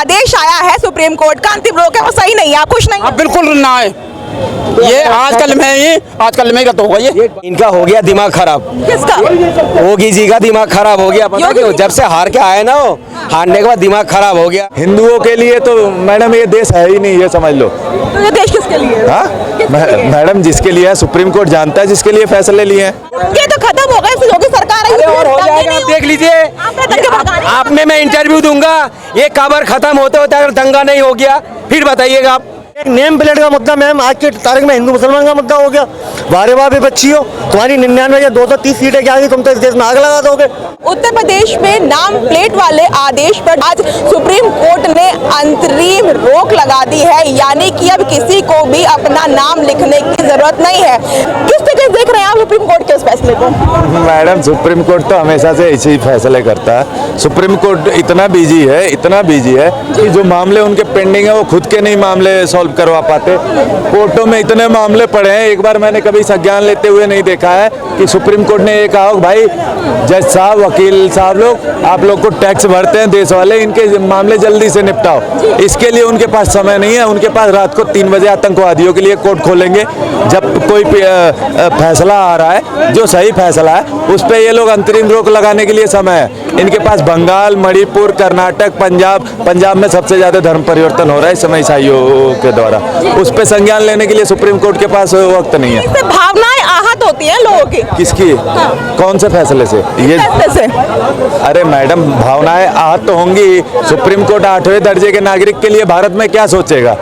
आदेश आया है supreme court का, अंतिम रोक है, वो सही नहीं है, आप खुश नहीं? बिल्कुल ना है ये आजकल में गलत होगा ये इनका हो गया दिमाग खराब। किसका? योगी जी का दिमाग खराब हो गया। पता क्यों? जब से हार के आए ना, वो हारने के बाद दिमाग खराब हो गया। हिंदुओं के लिए तो मैडम ये देश है ही नहीं, ये समझ लो। तो ये देश किसके लिए है? हाँ मैडम, जिसके लिए है सुप्रीम कोर्ट जानता है, जिसके लिए फैसले लिए हैं। ये तो खत्म हो गए, योगी सरकार आई, और हो जाएगा, आप देख लीजिए। आप में मैं इंटरव्यू दूंगा, ये कबर खत्म होते होते अगर दंगा नहीं हो गया फिर बताइएगा आप। एक नेम प्लेट का मुद्दा मैम आज के तारीख में हिंदू मुसलमान का मुद्दा हो गया। वारे वाह भी बच्ची हो, तुम्हारी 99 या 230 सीटें क्या आ गई, तुम तो इस देश में आग लगा दोगे। उत्तर प्रदेश में नाम प्लेट वाले आदेश पर आज सुप्रीम कोर्ट ने अंतरिम रोक लगा दी है, यानी कि अब किसी को भी अपना नाम लिखने की जरूरत नहीं है। किस तरह देख रहे हैं आप सुप्रीम कोर्ट के उस फैसले को? मैडम, सुप्रीम कोर्ट तो हमेशा से ऐसे ही फैसले करता है। सुप्रीम कोर्ट इतना बिजी है कि जो मामले उनके पेंडिंग है वो खुद के नहीं मामले सॉल्व करवा पाते। कोर्टों में इतने मामले पड़े हैं, एक बार मैंने कभी संज्ञान लेते हुए नहीं देखा है कि सुप्रीम कोर्ट ने ये कहा हो भाई जज साहब, वकील साहब लोग, आप लोग को टैक्स भरते हैं देश वाले, इनके मामले जल्दी से निपटाओ। इसके लिए उनके पास समय नहीं है। उनके पास रात को 3 बजे आतंकवादियों के लिए कोर्ट खोलेंगे। जब कोई फैसला आ रहा है जो सही फैसला है, उस पर ये लोग अंतरिम रोक लगाने के लिए समय है। इनके पास बंगाल, मणिपुर, कर्नाटक, पंजाब में सबसे ज्यादा धर्म परिवर्तन हो रहा है इस समय ईसाइयों के द्वारा। उस पे संज्ञान लेने के लिए सुप्रीम कोर्ट के पास वक्त नहीं है। इससे भावनाएं आहत होती हैं लोगों की। किसकी? कौन से फैसले से? ये फैसले से? अरे मैडम, भावनाएं आहत तो होंगी। सुप्रीम कोर्ट 8वें दर्जे के नागरिक के लिए भारत में क्या सोचेगा?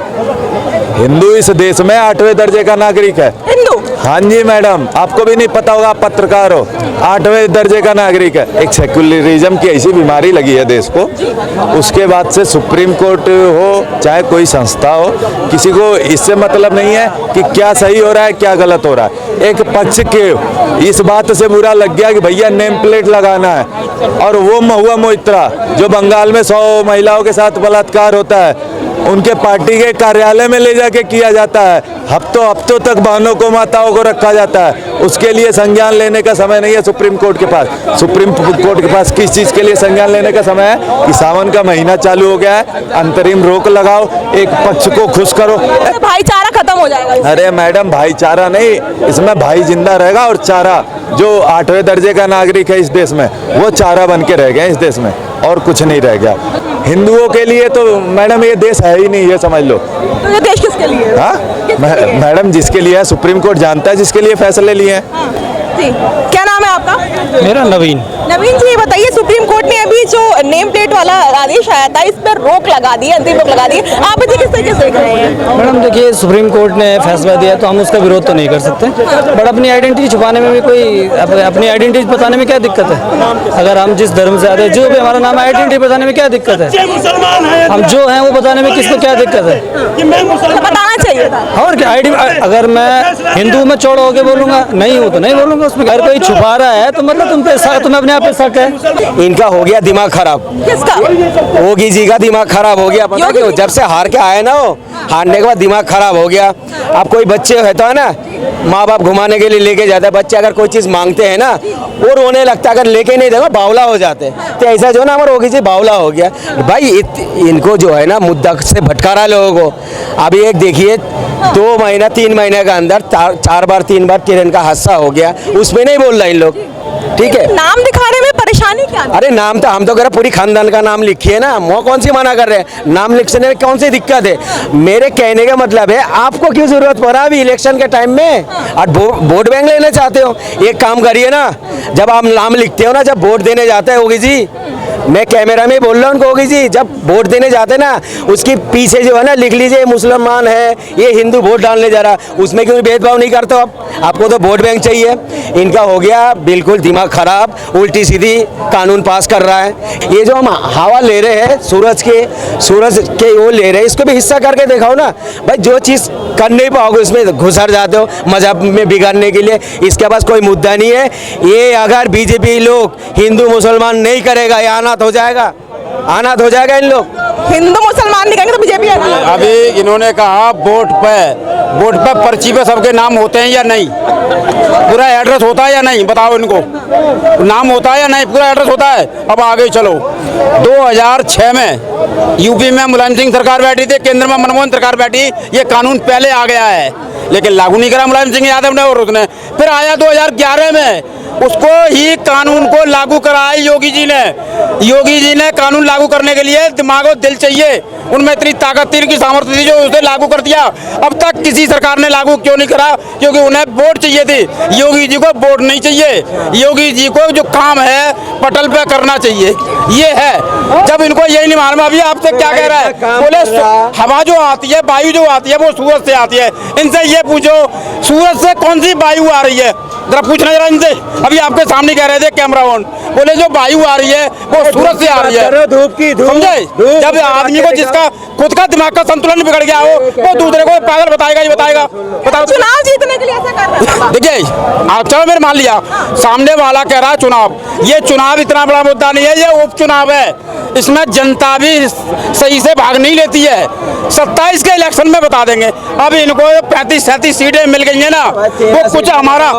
हिंदू इस देश में 8वें दर्जे का नागरिक है। हिंदू? हाँ जी मैडम, आपको भी नहीं पता होगा, आप पत्रकार हो। 8वें दर्जे का नागरिक है। एक सेक्युलरिज्म की ऐसी बीमारी लगी है देश को, उसके बाद से सुप्रीम कोर्ट हो चाहे कोई संस्था हो, किसी को इससे मतलब नहीं है कि क्या सही हो रहा है क्या गलत हो रहा है। एक पक्ष के इस बात से बुरा लग गया कि भैया नेम प्लेट लगाना है, और वो महुआ मोइत्रा जो बंगाल में 100 महिलाओं के साथ बलात्कार होता है, उनके पार्टी के कार्यालय में ले जाके किया जाता है। हफ्तों तक बहनों को, माताओं को रखा जाता है। उसके लिए संज्ञान लेने का समय नहीं है सुप्रीम कोर्ट के पास। सुप्रीम कोर्ट के पास किस चीज़ के लिए संज्ञान लेने का समय है कि सावन का महीना चालू हो गया है, अंतरिम रोक लगाओ, एक पक्ष को खुश करो। भाईचारा खत्म हो जाएगा। अरे मैडम, भाईचारा नहीं, इसमें भाई जिंदा रहेगा, और चारा जो 8वें दर्जे का नागरिक है इस देश में, वो चारा बन के रह गया इस देश में, और कुछ नहीं रह गया। हिंदुओं के लिए तो मैडम ये देश है ही नहीं, ये समझ लो। तो ये देश किसके लिए? हाँ मैडम, जिसके लिए है सुप्रीम कोर्ट जानता है, जिसके लिए फैसले लिए हैं। जी, क्या नाम है आपका? मेरा नवीन। नवीन जी, ये बताइए, सुप्रीम कोर्ट ने अभी जो नेम प्लेट वाला आदेश आया था, इस पर रोक लगा दी, अंतिम रोक लगा दी, आप इसे किस तरीके से देख रहे हैं? मैडम देखिए, सुप्रीम कोर्ट ने फैसला दिया तो हम उसका विरोध तो नहीं कर सकते, बट अपनी आइडेंटिटी छुपाने में भी कोई अपनी आइडेंटिटी बताने में क्या दिक्कत है? अगर हम जिस धर्म से आते हैं, जो भी हमारा नाम है, आइडेंटिटी बताने में क्या दिक्कत है? हम जो हैं वो बताने में किसको क्या दिक्कत है? बताना चाहिए था। और क्या अगर मैं हिंदू में चौड़ा होकर बोलूंगा, नहीं हूँ तो नहीं बोलूंगा। उसमें अगर कोई छुपा रहा है तो मतलब तुम्हें अपने आप पे शक है। इनका हो गया दिमाग खराब। किसका? योगी जी का दिमाग खराब हो गया। पता क्यों? जब से हार के आए ना, वो हारने के बाद दिमाग खराब हो गया। अब कोई बच्चे होता है ना, माँ बाप घुमाने के लिए लेके जाते हैं, बच्चे अगर कोई चीज मांगते हैं ना, वो रोने लगता है, अगर लेके नहीं देगा बावला हो जाते हैं। तो ऐसा जो ना हमारा योगी जी बावला हो गया भाई। इनको जो है ना मुद्दा से भटका रहा है लोगों को। अभी एक देखिए, 2 महीना 3 महीने के अंदर 4 बार 3 बार ट्रेन का हादसा हो गया, उसमें नहीं बोल रहे इन लोग। ठीक है, नाम दिखाने में परेशानी क्या? अरे नाम तो हम तो कह रहे पूरी खानदान का नाम लिखिए ना, वो कौन सी मना कर रहे हैं? नाम लिखने में कौन सी दिक्कत है? मेरे कहने का मतलब है, आपको क्यों जरूरत पड़ा अभी इलेक्शन के टाइम में? और वोट बैंक लेना चाहते हो? एक काम करिए ना, जब आप नाम लिखते हो ना, जब वोट देने जाते हैं योगी जी, मैं कैमरा में बोल रहा हूँ उनको, योगी जी जब वोट देने जाते ना, उसकी पीछे जो है ना लिख लीजिए मुसलमान है, ये हिंदू वोट डालने जा रहा, उसमें क्यों भेदभाव नहीं करते हो? आपको तो वोट बैंक चाहिए। इनका हो गया बिल्कुल दिमाग खराब, उल्टी सीधी कानून पास कर रहा है। ये जो हम हवा ले रहे हैं सूरज के वो ले रहे हैं, इसको भी हिस्सा करके दिखाओ ना भाई। जो चीज़ कर नहीं पाओगे उसमें घुसर जाते हो मजहब में बिगाड़ने के लिए। इसके पास कोई मुद्दा नहीं है। ये अगर बीजेपी लोग हिंदू मुसलमान नहीं करेगा, ये अनाथ हो जाएगा। अनाथ हो जाएगा इन लोग। हिंदू मुसलमान नहीं कहेंगे तो बीजेपी है ना। अभी इन्होंने कहा वोट पे पर्ची पे सबके नाम होते हैं या नहीं, पूरा एड्रेस होता है या नहीं, बताओ इनको, नाम होता है या नहीं, पूरा एड्रेस होता है। अब आगे चलो, 2006 में यूपी में मुलायम सिंह सरकार बैठी थी, केंद्र में मनमोहन सरकार बैठी, ये कानून पहले आ गया है लेकिन लागू नहीं करा मुलायम सिंह यादव ने, और उसने फिर आया 2011 में, उसको ही कानून को लागू कराया योगी जी ने। योगी जी ने कानून लागू करने के लिए दिमाग और दिल चाहिए, उनमें इतनी ताकत थी, इनकी सामर्थ्य थी, जो उसे लागू कर दिया। अब तक किसी सरकार ने लागू क्यों नहीं करा? क्योंकि उन्हें वोट चाहिए थी। योगी जी को वोट नहीं चाहिए, योगी जी को जो काम है पटल पे करना चाहिए, ये है। जब इनको यही नहीं मालूम, अभी आपसे क्या कह रहा है, बोले हवा जो आती है, वायु जो आती है वो सूरज से आती है। इनसे ये पूछो सूरज से कौन सी वायु आ रही है, जरा पूछना जरा इनसे। अभी आपके सामने कह रहे थे कैमरा ऑन, बोले जो वायु आ रही है वो सूरज से आ रही है, धूप की धूप, समझे? जब आदमी को जिसका खुद का दिमाग का संतुलन बिगड़ गया हो, वो दूसरे को पागल बताएगा ही बताएगा। बताओ, चुनाव जीतने के लिए ऐसा कर रहे हैं। देखिए आप चलो मेरे मान लिया, सामने वाला कह रहा है चुनाव, ये चुनाव इतना बड़ा मुद्दा नहीं है, ये उपचुनाव है, इसमें जनता भी सही से भाग नहीं लेती है। 27 के इलेक्शन में बता देंगे। अब इनको 35-37 सीटें मिल गई है ना, वो कुछ हमारा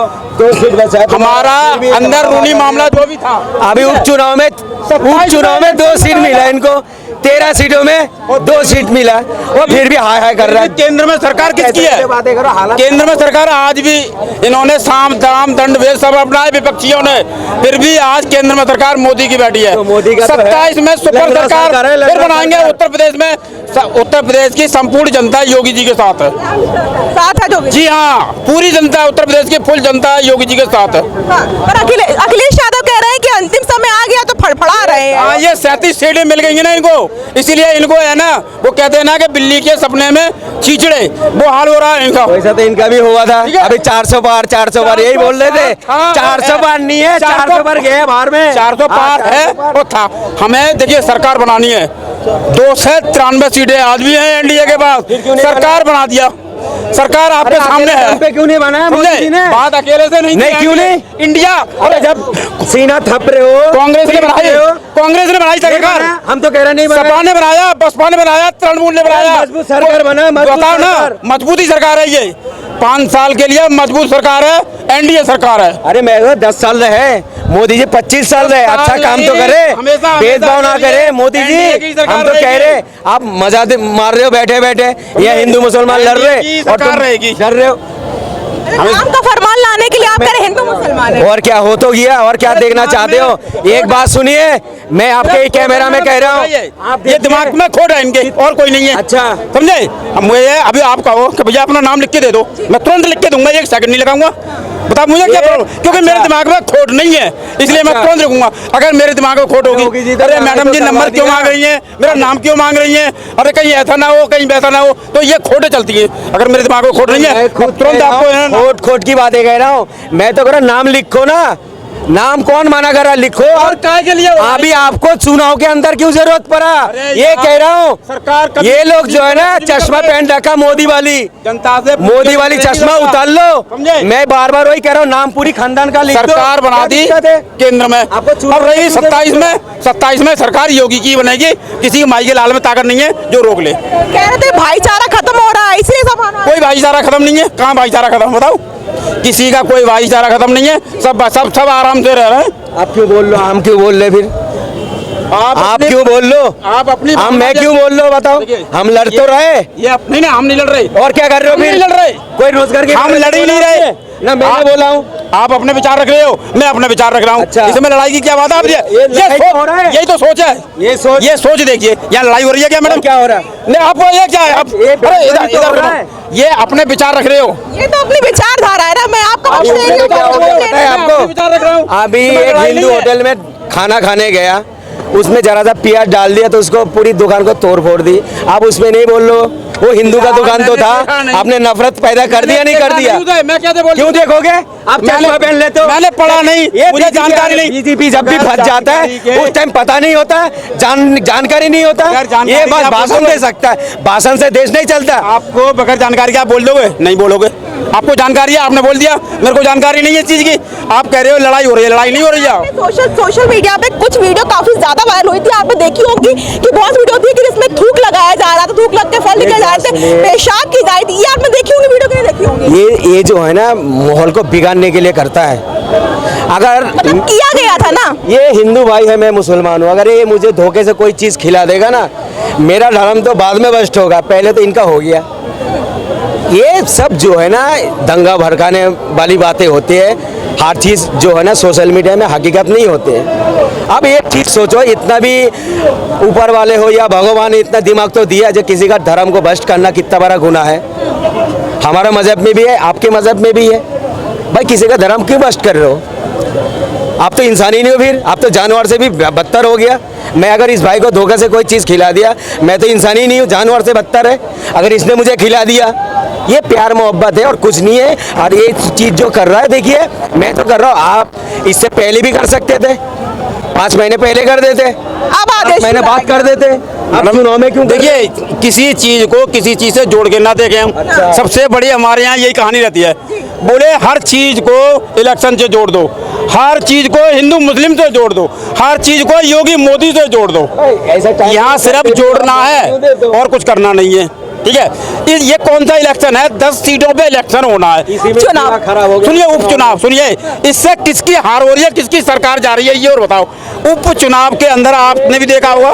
अंदर रूनी मामला जो भी था, अभी उपचुनाव में 2 सीट मिला इनको, 13 सीटों में 2 सीट मिला, वो फिर भी हाय हाय कर रहा है। केंद्र में सरकार किसकी है? केंद्र में सरकार आज भी इन्होंने साम दाम दंड भेद सब अपनाए विपक्षियों ने, फिर भी आज केंद्र में सरकार मोदी की बैठी है। 27 में सुपर सरकार फिर बनाएंगे। उत्तर प्रदेश की संपूर्ण जनता योगी जी के साथ है। साथ है योगी जी हाँ, पूरी जनता, उत्तर प्रदेश की फुल जनता योगी जी के साथ है। हाँ, पर अखिलेश यादव कह रहे हैं कि अंतिम समय आ गया तो फड़फड़ा रहे हैं। हाँ, ये 37 सीटें मिल गई है ना इनको, इसीलिए इनको है ना, वो कहते हैं ना कि बिल्ली के सपने में चीचड़े, वो हाल हो रहा है इनका। वैसा तो इनका भी हुआ था, अभी 400 पार यही बोल रहे थे। 400 पार नहीं है, 400 पार गए बाहर में, 400 पार है और था। हमें देखिए सरकार बनानी है, 293 सीटें आज भी हैं एनडीए के पास, सरकार बना दिया। सरकार आपके सामने है, पे क्यों नहीं बनाया मोदी जी ने? बात अकेले से नहीं, क्यों नहीं? इंडिया, अरे जब सीना थप रहे हो, कांग्रेस ने बनाई सरकार, हम तो कह रहे नहीं सपा ने बनाया, बसपा ने बनाया, तृणमूल ने बनाया, मजबूत सरकार बना, बताओ ना, मजबूती सरकार है ये, 5 साल के लिए मजबूत सरकार है, एनडीए सरकार है। अरे मैं 10 साल रहे, मोदी जी 25 साल रहे, अच्छा काम तो करे, भेदभाव ना करे मोदी जी। हम तो कह रहे आप मजा मार रहे हो बैठे बैठे, ये हिंदू मुसलमान लड़ रहे और तुम डर रहे हो। राम का फरमान लाने के लिए आप कह रहे हिंदू मुसलमान है। और क्या हो तो गया, और क्या देखना चाहते हो? एक बात सुनिए, मैं आपके कैमरा में कह रहा हूँ, ये दिमाग में खोट है इनके, और कोई नहीं है। अच्छा समझे? मुझे अभी आप कहो कि भैया अपना नाम लिख के दे दो, मैं तुरंत लिख के दूंगा, 1 सेकंड नहीं लगाऊंगा। बताओ मुझे क्या प्रॉब्लम? क्योंकि मेरे दिमाग में खोट नहीं है, इसलिए मैं तुरंत लिखूंगा। अगर मेरे दिमाग में खोट होगी, अरे मैडम जी नंबर क्यों मांग रही हैं, मेरा नाम क्यों मांग रही हैं, अरे कहीं ऐसा ना हो कहीं वैसा ना हो, तो ये खोटे चलती है। अगर मेरे दिमाग में खोट नहीं है, तुरंत आपको खोट की बातें कह रहा हूँ मैं, तो कह रहा नाम लिखो ना, नाम कौन माना कर रहा, लिखो। और काय के लिए अभी आपको चुनाव के अंदर क्यों जरूरत पड़ा, ये कह रहा हूँ। सरकार ये लोग जो है ना चश्मा पहन रखा मोदी वाली, जनता से मोदी वाली चश्मा उतार लो। मैं बार बार वही कह रहा हूँ, नाम पूरी खानदान का लिख दो। सरकार बना दी केंद्र में, अब रही 27 में सरकार योगी की बनेगी, किसी की माई के लाल में ताकत नहीं है जो रोक ले। कह रहे थे भाईचारा खत्म हो रहा है, इसलिए सब कोई भाईचारा खत्म नहीं है, कहाँ भाईचारा खत्म, बताओ? किसी का कोई भाईचारा खत्म नहीं है, सब आराम से रह रहे हैं। आप क्यों बोल लो, हम क्यों बोल रहे, फिर आप क्यों बोल लो, आप अपनी हम मैं क्यों बोल लो, बताओ? हम लड़ तो रहे, ये नहीं हम नहीं लड़ रहे। और क्या कर रहे हो फिर? नहीं लड़ रहे, कोई रोजगार के हम लड़ ही नहीं रहे ना, मैं बोला हूँ। आप अपने विचार रख रहे हो, मैं अपने विचार रख रहा हूँ। अच्छा। इसमें लड़ाई की क्या बात है? आप यही तो सोच है, ये सोच देखिए, यहाँ लड़ाई हो रही है क्या मैडम? क्या हो रहा है? नहीं आपको ये क्या है? अरे इधर ये अपने विचार रख रहे हो, ये तो अपनी विचारधारा है ना। मैं आपका आपको विचार रख रहा हूँ। अभी एक हिंदू होटल में खाना खाने गया, उसमें जरा सा प्याज डाल दिया तो उसको पूरी दुकान को तोड़ फोड़ दी। आप उसमें नहीं बोल लो, वो हिंदू का दुकान तो था, आपने नफरत पैदा कर दिया नहीं कर दिया? मैं क्या क्यों देखोगे? आप चश्मा पहन लेते हो, मैंने पढ़ा नहीं, मुझे जानकारी नहीं। बीजेपी जब भी फंस जाता है उस टाइम पता नहीं होता, जानकारी नहीं होता, ये बस भाषण दे सकता है, भाषण से देश नहीं चलता। आपको बगैर जानकारी क्या बोल दोगे? नहीं बोलोगे। आपको जानकारी है, आपने बोल दिया मेरे को जानकारी नहीं है इस चीज की। आप कह रहे हो लड़ाई हो रही है, लड़ाई नहीं हो रही है। सोशल मीडिया पे कुछ वीडियो काफी ज्यादा वायरल हुई थी, आपने देखी होगी कि बहुत वीडियो थी कि जिसमें थूक लगाया जा रहा था, थूक लग के फल निकल जा रहे थे, पेशाब की जा रही थी। ये आपने देखी होगी वीडियो, नहीं देखी होगी? ये जो है ना माहौल को बिगाड़ने के लिए करता है। अगर मतलब किया गया था ना, ये हिंदू भाई है, मैं मुसलमान हूँ, अगर ये मुझे धोखे से कोई चीज़ खिला देगा ना, मेरा धर्म तो बाद में भ्रष्ट होगा, पहले तो इनका हो गया। ये सब जो है ना दंगा भड़काने वाली बातें होती है। हर चीज़ जो है ना सोशल मीडिया में हकीकत नहीं होते है। अब एक चीज़ सोचो, इतना भी ऊपर वाले हो या भगवान ने इतना दिमाग तो दिया, जो किसी का धर्म को भ्रष्ट करना कितना बड़ा गुनाह है। हमारा मजहब में भी है, आपके मजहब में भी है। भाई किसी का धर्म क्यों भ्रष्ट कर रहे हो? आप तो इंसान ही नहीं हो, फिर आप तो जानवर से भी बदतर हो गया। मैं अगर इस भाई को धोखे से कोई चीज़ खिला दिया, मैं तो इंसान ही नहीं हूँ, जानवर से बदतर है। अगर इसने मुझे खिला दिया, ये प्यार मोहब्बत है और कुछ नहीं है। और ये चीज़ जो कर रहा है, देखिए मैं तो कर रहा हूँ, आप इससे पहले भी कर सकते थे, 5 महीने पहले कर देते, अब आदेश मैंने बात कर देते। अब चुनाव में क्यों? देखिए किसी चीज को किसी चीज से जोड़ के ना देखें हम। सबसे बड़ी हमारे यहाँ यही कहानी रहती है, बोले हर चीज को इलेक्शन से जोड़ दो, हर चीज को हिंदू मुस्लिम से जोड़ दो, हर चीज को योगी मोदी से जोड़ दो। यहाँ सिर्फ जोड़ना है और कुछ करना नहीं है, ठीक है। ये कौन सा इलेक्शन है? 10 सीटों पे इलेक्शन होना है, चुनाव खराब हो गया। सुनिए उपचुनाव, सुनिए इससे किसकी हार हो रही है, किसकी सरकार जा रही है, ये और बताओ। उपचुनाव के अंदर आपने भी देखा होगा,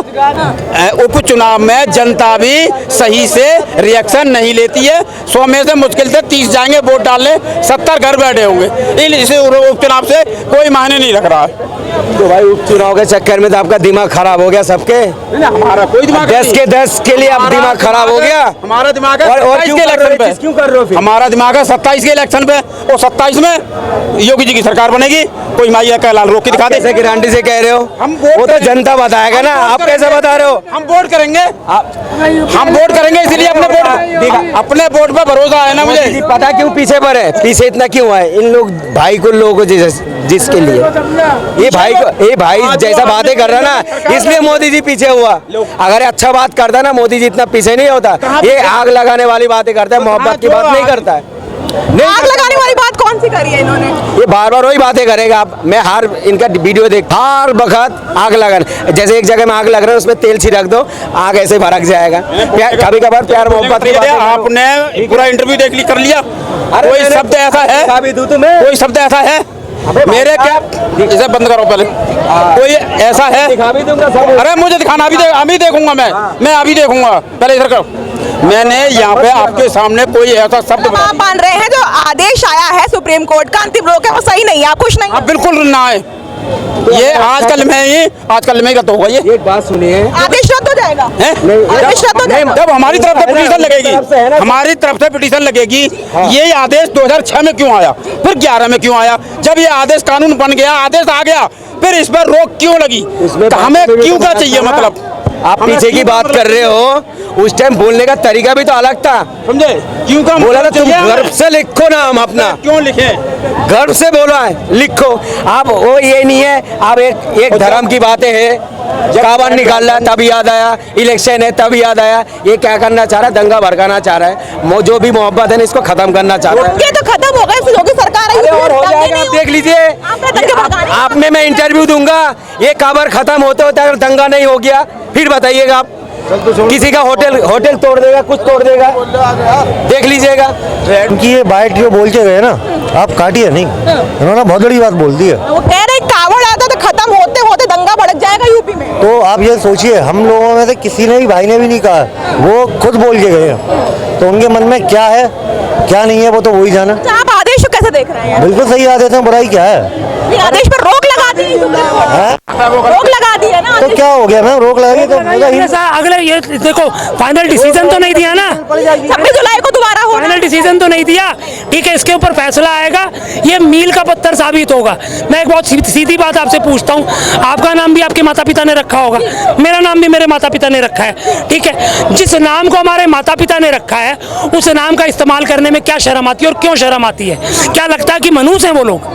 उपचुनाव में जनता भी सही से रिएक्शन नहीं लेती है। 100 में से मुश्किल से 30 जाएंगे वोट डालने, 70 घर बैठे होंगे। इस उपचुनाव से कोई मायने नहीं रख रहा है। तो भाई उपचुनाव के चक्कर में तो आपका दिमाग खराब हो गया सबके। हमारा कोई दिमाग 10 के 10 के लिए अब दिमाग खराब हो गया। हमारा दिमाग है और 27 क्यों के कर रहे हो? इलेक्शन पे। क्यों कर रहे हो फिर? हमारा दिमाग है 27 के इलेक्शन पे, और 27 में योगी जी की सरकार बनेगी। कोई माइया का लाल रोक के दिखा दे। कैसे गारंटी से कह रहे हो? वो तो जनता बताएगा ना, आप कैसे बता रहे हो? हम वोट करेंगे, हम वोट करेंगे, इसलिए अपने वोट पे भरोसा है ना मुझे। पता क्यों पीछे पर है? पीछे इतना क्यों है? इन लोग भाई को लोगों जिसके लिए ये भाई जैसा बातें कर रहा ना, इसलिए मोदी जी पीछे हुआ। अगर अच्छा बात करता ना, मोदी जी इतना पीछे नहीं होता। ये आग लगाने वाली बातें करता है, मोहब्बत की बात नहीं करता है। आग लगाने वाली बात कौन सी करी है इन्होंने? ये बार बार वही बातें करेगा। आप मैं हर इनका वीडियो देख, हर वक्त आग लगाना। जैसे एक जगह में आग लग रहा है, उसमें तेल छिड़क दो, आग ऐसे भड़क जाएगा। कभी कभार प्यार मोहब्बत की बातें। आपने पूरा इंटरव्यू कर लिया? कोई शब्द ऐसा है, कोई शब्द ऐसा है मेरे क्या, इसे बंद करो पहले। कोई ऐसा है? अरे मुझे दिखाना, अभी देखूंगा मैं अभी देखूंगा, पहले इधर करो। मैंने यहाँ पे आपके सामने कोई ऐसा शब्द आप मान रहे हैं जो आदेश आया है सुप्रीम कोर्ट का अंतिम रोक है, वो सही नहीं है, आप खुश नहीं? आप बिल्कुल ना है, ये आजकल में रद्द होगा। ये एक बात सुनिए, आदेश रद्द हो जाएगा? आदेश रद्द हो जाएगा? जब हमारी तरफ से पिटीशन लगेगी, हमारी तरफ से पिटीशन लगेगी। ये आदेश 2006 में क्यों आया, फिर 11 में क्यों आया? जब ये आदेश कानून बन गया, आदेश आ गया, फिर इस पर रोक क्यों लगी? हमें क्यों क्या चाहिए? मतलब आप पीछे की बात कर रहे हो, उस टाइम बोलने का तरीका भी तो अलग था, समझे? क्यों का बोला था तुम गर्व से लिखो नाम अपना। क्यों लिखे? गर्व से बोला है, लिखो। आप वो ये नहीं है, आप एक धर्म की बातें हैं, काबर निकाल रहा तब याद आया, इलेक्शन है तब याद आया। ये क्या करना चाह रहा है? दंगा भड़काना चाह रहा है। जो भी मोहब्बत है ना, इसको खत्म करना चाह रहा है। ये तो खत्म हो गए, योगी सरकार आई, और हो जाएगा, आप देख लीजिए। आप में मैं इंटरव्यू दूंगा, ये काबर खत्म होते होते अगर दंगा नहीं हो गया, फिर बताइएगा आप। किसी का होटल तोड़ देगा, कुछ तोड़ देगा, देख लीजिएगा। उनकी ये बाइट जो बोल के गए ना, आप काटिए नहीं, उन्होंने बहुत बड़ी बात बोल दी है। वो कह रहे कावड़ आता तो खत्म होते होते दंगा भड़क जाएगा यूपी में। तो आप ये सोचिए, हम लोगों में से किसी ने भी, भाई ने भी नहीं कहा, वो खुद बोल के गए हैं। तो उनके मन में क्या है क्या नहीं है वो तो वही जाना। आप आदेश को कैसे देख रहे हैं? बिल्कुल सही आदेश है, बुराई क्या है? आदेश पर रोक लगा दी, रोक लगा दी है ना। तो क्या हो गया मैम, रोक लगाएगी तो अगले ये देखो फाइनल डिसीजन तो नहीं दिया ना, 26 जुलाई को दोबारा होना। फाइनल डिसीजन तो नहीं दिया, ठीक है, इसके ऊपर फैसला आएगा, ये मील का पत्थर साबित होगा। मैं एक बहुत सीधी बात आपसे पूछता हूँ, आपका नाम भी आपके माता पिता ने रखा होगा, मेरा नाम भी मेरे माता पिता ने रखा है, ठीक है। जिस नाम को हमारे माता पिता ने रखा है, उस नाम का इस्तेमाल करने में क्या शर्म आती है और क्यों शर्म आती है? क्या लगता है कि मनुष्य हैं वो लोग?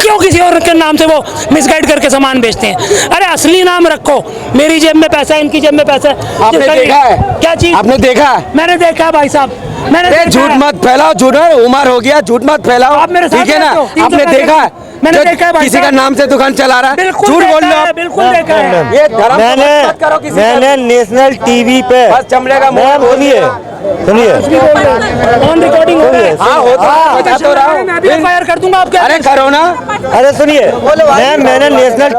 क्यों किसी और के नाम से वो मिसगाइड करके सामान बेचते हैं? अरे असली नाम रखो। मेरी जेब में पैसा है, इनकी जेब में पैसा है। आपने देखा है? क्या चीज? आपने देखा है? मैंने देखा है भाई साहब, मैंने अरे देखा झूठ है। मत फैलाओ, झूठ है, उमर हो गया, झूठ मत फैलाओ। आप मेरे साथ ठीक है ना? रहते हो, 300 आपने पैसे देखा है? मैंने जो देखा है भाई किसी का साहब। नाम से दुकान चला रहा है, बिल्कुल झूठ बोल देखा लो है, आप। बिल्कुल देखा है। ये धर्म मत करो किसी का। मैंने नेशनल टीवी पे बस चमड़े का मुंह मैम सुनिए सुनिए ऑन रिकॉर्डिंग हो रहा है। हाँ होता है, बता तो रहा हूँ। मैं भी एफआईआर कर दूंगा आपके। अरे करो ना। अरे सुनिए मैम, मैंने नेशनल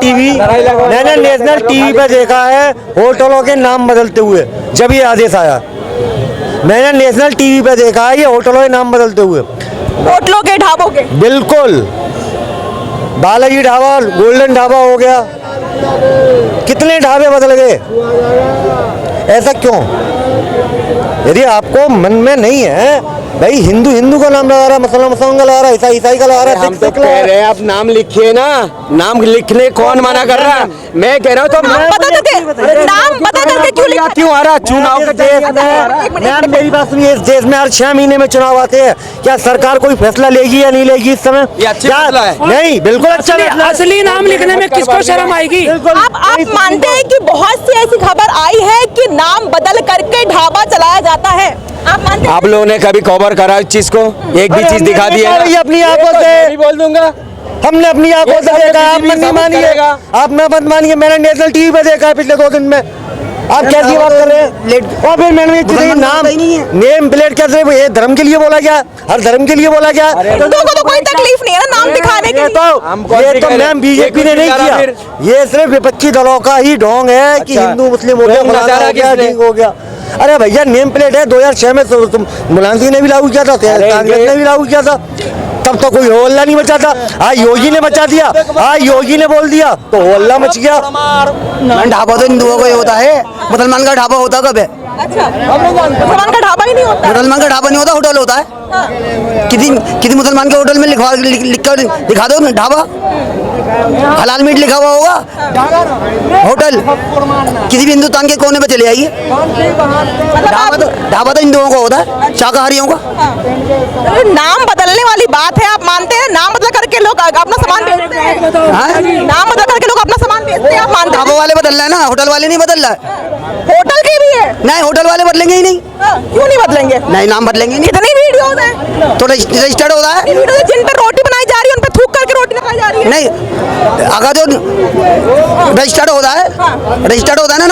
टीवी पे देखा है होटलों के नाम बदलते हुए। जब ये आदेश आया मैंने नेशनल टीवी पे देखा है ये होटलों के नाम बदलते हुए। होटलों के, ढाबों के। बिल्कुल, बालाजी ढाबा, गोल्डन ढाबा हो गया, कितने ढाबे बदल गए। ऐसा क्यों? यदि आपको मन में नहीं है भाई, हिंदू हिंदू का नाम लगा रहा है, मुसलमान मुसलमान का लगा रहा है, ईसाई ईसाई का लगा रहा है, हम तो कह रहे हैं आप नाम लिखिए ना। नाम लिखने कौन मना कर रहा है? मैं कह रहा हूँ तो नाम बदल करके क्यों लिखा? क्यों आ रहा? चुनाव इस का देश में मैम मेरी बात सुनिए, इस देश में हर 6 महीने में चुनाव आते हैं। क्या सरकार कोई फैसला लेगी या नहीं लेगी इस समय? ये अच्छा क्या? फैसला है। नहीं, बिल्कुल अच्छा फैसला है। असली नाम लिखने में किसको शर्म आएगी? आप मानते हैं कि बहुत सी ऐसी खबर आई है कि नाम बदल करके ढाबा चलाया जाता है? आप मानते हैं? आप लोगों ने कभी कवर करा इस चीज को? एक भी चीज दिखा दी है? ये अपनी आंखों से बोल दूंगा। हमने अपनी आंखों से देखा, आप टीवी मत नहीं साबित मानिए, करेगा। आप मत मानिए। मैंने नेशनल टीवी पे देखा है पिछले 2 दिन में। आप कैसी बात कर रहे हैं? और फिर मैंने नाम नेम प्लेट कैसे, ये धर्म के लिए बोला गया? हर धर्म के लिए बोला गया? हिंदुओं को तो कोई तकलीफ नहीं है ना नाम दिखाने के ये लिए। तो मैम बीजेपी ने नहीं किया, ये सिर्फ विपक्षी दलों का ही ढोंग है कि अच्छा। हिंदू मुस्लिम हो गया, ढोंग फलाना नचारा हो गया, किसने? ठीक हो गया। अरे भैया नेम प्लेट है, 2006 में मुलायम सिंह ने भी लागू किया था, कांग्रेस ने भी लागू किया था, तब तो कोई हल्ला नहीं मचा था। आज योगी ने मचा दिया, आज योगी ने बोल दिया तो हल्ला मच गया। ढाबा तो हिंदुओं का ही होता है, मुसलमान का ढाबा होता कब है? अच्छा, मुसलमान का ढाबा ही नहीं होता? मुसलमान का ढाबा नहीं होता, होटल होता है। किसी मुसलमान के होटल में लिख कर दिखा दो ढाबा, हलाल मीट लिखा हुआ होगा होटल। किसी भी हिंदुस्तान के कोने पे चले आइए, ढाबा तो हिंदुओं का होता है, शाकाहारियों का। नाम बदलने वाली बात है, आप मानते हैं? नाम बदल करके लोग अपना सामान बेचते हैं। नाम बदल करके लोग अपना सामान बेचते हैं, आप मानते हैं? ढाबा वाले बदल रहे हैं ना, होटल वाले नहीं बदल रहा है। होटल के भी है? नहीं, होटल वाले बदलेंगे ही नहीं। क्यों नहीं बदलेंगे? नहीं, नाम बदलेंगे नहीं। कितनी वीडियोस हैं तो रजिस्टर्ड होता है। वीडियो जिन पर रोटी बनाई जा रही है उन पर थूक करके रोटी लगाई जा रही है। नहीं, अगर जो रजिस्टर्ड होता है, रजिस्टर्ड होता है ना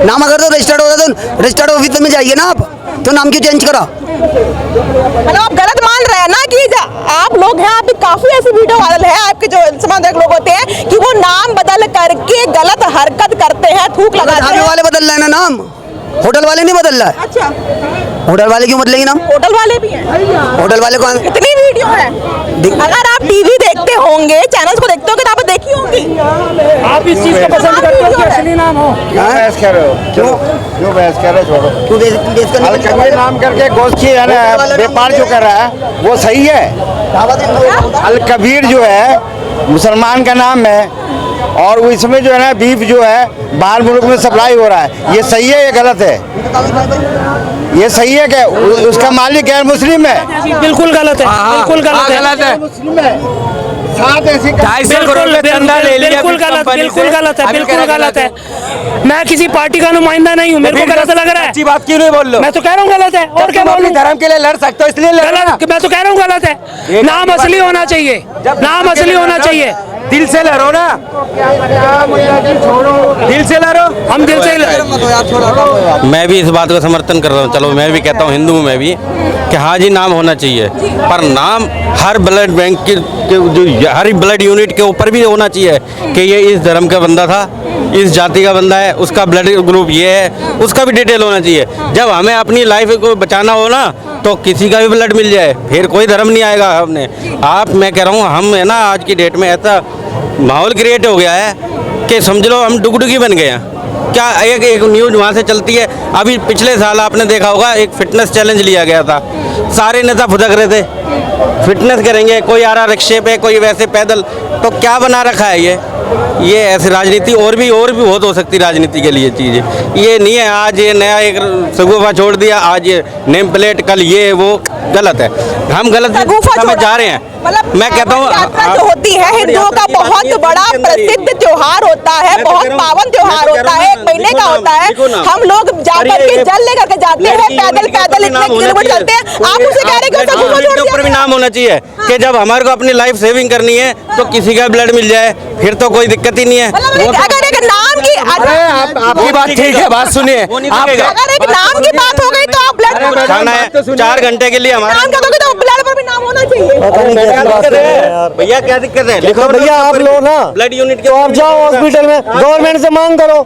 नाम अगर तो रजिस्टर्ड होता है तो रजिस्टर्ड ऑफिस में जाइए ना आप, तो नाम क्यों चेंज करा? मतलब आप गलत मान रहे हैं ना कि आप लोग हैं, आप काफी ऐसी वीडियो वायरल है आपके जो समाज लोग होते हैं कि वो नाम बदल करके गलत हरकत करते हैं, थूक लगाते ढाबे हैं। वाले बदल रहे हैं ना नाम, होटल वाले नहीं बदल रहा है। अच्छा, होटल वाले क्यों बदलेंगे नाम? होटल वाले भी हैं। होटल वाले कौन? कितनी वीडियो है? अगर आप टीवी देखते होंगे, चैनल्स को देखते होंगे तो आप देखी होंगी। आप इस चीज को पसंद करते हो कि असली नाम हो? बहस कर रहे हो? क्यों बहस कर रहे हो? छोड़ो। क्यों देश का अल कबीर नाम करके गोश्त की है ना व्यापार जो कर रहा है वो सही है। अल कबीर जो है मुसलमान का नाम है और वो इसमें जो है ना बीफ जो है बाहर मुल्क में सप्लाई हो रहा है, ये सही है, ये गलत है? ये सही है कि उसका मालिक गैर मुस्लिम है? बिल्कुल गलत है, बिल्कुल गलत है, गलत है। मुस्लिम है। साथ ऐसी 250 करोड़ का चंदा ले लिया बिल्कुल गलत, बिल्कुल गलत है, बिल्कुल गलत है। मैं किसी पार्टी का नुमाइंदा नहीं हूँ, मेरे को गलत लग रहा है। अच्छी बात क्यों नहीं बोल लो? मैं तो कह रहा हूँ गलत है, और क्या बोलूं? धर्म के लिए लड़ सकते हो इसलिए लड़ रहे हो ना। गलत, मैं तो कह रहा हूँ गलत है। नाम असली होना चाहिए, नाम असली होना चाहिए। दिल से लड़ो ना, दिल से लड़ो। हम दिल से मैं भी इस बात का समर्थन कर रहा हूँ। चलो मैं भी कहता हूँ, हिंदू हूँ मैं भी, कि हाँ जी नाम होना चाहिए, पर नाम हर ब्लड बैंक के जो हर ब्लड यूनिट के ऊपर भी होना चाहिए कि ये इस धर्म का बंदा था, इस जाति का बंदा है, उसका ब्लड ग्रुप ये है, उसका भी डिटेल होना चाहिए। जब हमें अपनी लाइफ को बचाना हो ना तो किसी का भी ब्लड मिल जाए, फिर कोई धर्म नहीं आएगा। हमने मैं कह रहा हूँ, हम है ना आज की डेट में ऐसा माहौल क्रिएट हो गया है कि समझ लो हम डुगडुगी बन गए हैं। क्या एक न्यूज़ वहाँ से चलती है, अभी पिछले साल आपने देखा होगा एक फिटनेस चैलेंज लिया गया था, सारे नेता फुदक रहे थे फिटनेस करेंगे, कोई आ रहा रिक्शे पे, कोई वैसे पैदल। तो क्या बना रखा है ये ऐसी राजनीति और भी बहुत हो सकती राजनीति के लिए चीज़। ये नहीं है आज ये नया एक सगुफा छोड़ दिया, आज ये नेम प्लेट, कल ये वो, गलत है। हम गलत शगुफा समय छोड़ा। जा रहे हैं। मतलब मैं कहता हूँ यात्रा जो होती है हिंदुओं का बहुत बड़ा प्रसिद्ध त्योहार होता है, बहुत पावन त्योहार होता है, 1 महीने का होता है। हम लोग जाकर के जल लेकर के जाते हैं, पैदल इतने किलोमीटर चलते हैं। आप उसे कह रहे हैं कि शगुफा छोड़ के ऊपर भी दिया? नाम होना चाहिए कि जब हमारे को अपनी लाइफ सेविंग करनी है तो किसी का ब्लड मिल जाए, फिर तो कोई दिक्कत ही नहीं है। मतलब अगर एक नाम की आपकी बात ठीक है, बात सुनिए आप। अगर एक नाम की बात हो गई तो आप ब्लड खाना है 4 घंटे के लिए हमारा नाम का दोगे तो ब्लड पर भी नाम होना चाहिए। भैया क्या दिक्कत है? देखो भैया आप लोग ना ब्लड यूनिट के तो आप जाओ हॉस्पिटल में गवर्नमेंट से मांग करो।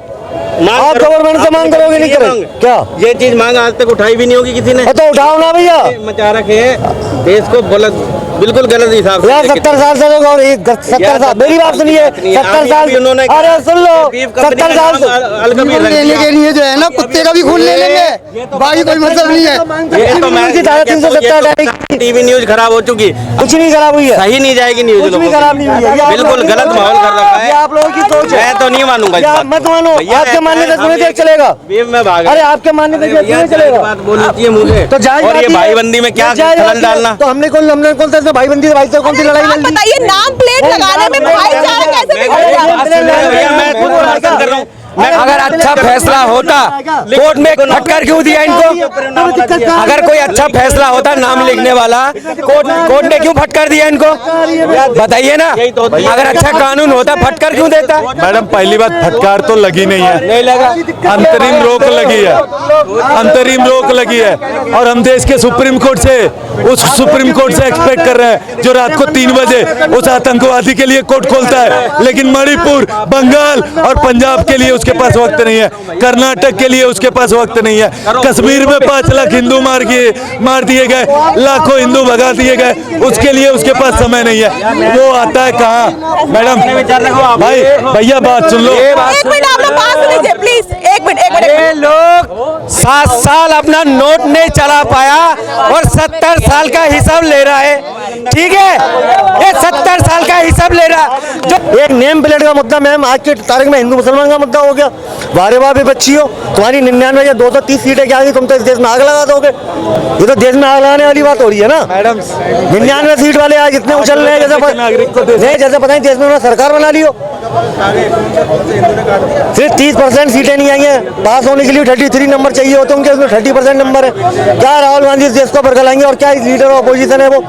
आप गवर्नमेंट से मांग करोगे नहीं करोगे क्या? ये चीज मांग आज तक उठाई भी नहीं होगी किसी ने। तो उठाओ ना भैया। मचा रखे हैं देश को बिल्कुल गलत हिसाब यार 70 साल से लोग और 70 साल मेरी बात सुनिए 70 साल अरे सुन लो 70 साल लेने के लिए जो है ना कुत्ते का भी खून ले लेंगे, बाकी कोई मतलब नहीं है। 370 टीवी न्यूज खराब हो चुकी, कुछ नहीं खराब हुई है, सही नहीं जाएगी न्यूज। कुछ भी खराब नहीं हुई है। बिल्कुल गलत माहौल कर रखा है। आप लोगों की सोच है, मैं तो नहीं मानूंगा इस बात। मत मानो। आपके मानने से तुम्हें देख चलेगा। मैं भाग अरे आपके मानने से तुम्हें चलेगा। बात बोलनी चाहिए मुझे। तो जायज और ये बात ही है। भाईबंदी में क्या खलल डालना? तो हमने कौन सा भाईबंदी से भाई से कौन सी लड़ाई लड़ दी? बताइए नाम प्लेट लगाने में भाईचारा कैसे भैया मैं खुद समर्थन कर रहा हूँ। अगर अच्छा फैसला होता कोर्ट में फटकार क्यों दिया इनको? अगर कोई अच्छा फैसला होता नाम लिखने वाला कोर्ट ने क्यों फटकार दिया इनको? बताइए ना। अगर अच्छा कानून होता फटकार क्यों देता? मैडम पहली बात फटकार तो लगी नहीं है, नहीं लगा। अंतरिम रोक लगी है, अंतरिम रोक लगी है। और हम देश के सुप्रीम कोर्ट से एक्सपेक्ट कर रहे हैं जो रात को 3 बजे उस आतंकवादी के लिए कोर्ट खोलता है, लेकिन मणिपुर, बंगाल और पंजाब के लिए उसके पास वक्त नहीं है, कर्नाटक के लिए उसके पास वक्त नहीं है, कश्मीर में 5 लाख हिंदू मार दिए गए, लाखों हिंदू भगा दिए गए, उसके लिए उसके पास समय नहीं है। वो आता है कहाँ मैडम? भाई भैया बात सुन लो। एक मिनट आप लोग बात सुनिए प्लीज, एक मिनट। ये लोग 7 साल अपना नोट नहीं चला पाया और 70 साल का हिसाब ले रहा है। ठीक है, ये 70 साल का हिसाब ले रहा। जो एक नेम प्लेट का मुद्दा मैम आज के तारीख में हिंदू मुसलमान का मुद्दा हो गया। वारे वाह भी बच्ची हो, तुम्हारी 99 या 230 सीटें क्या गई, तुम तो इस देश में आग लगा दोगे। ये तो देश में आग लगाने वाली बात हो रही है ना मैडम। 99 सीट वाले आज इतने उछल रहे हैं जैसे पता नहीं देश में उन्होंने सरकार बना ली हो। सिर्फ 30% सीटें नहीं आई हैं, पास होने के लिए 33 नंबर चाहिए होते, उनके उसमें 30% नंबर है। क्या राहुल गांधी इस देश को बरगलाएंगे और क्या इस लीडर ऑपोजिशन है वो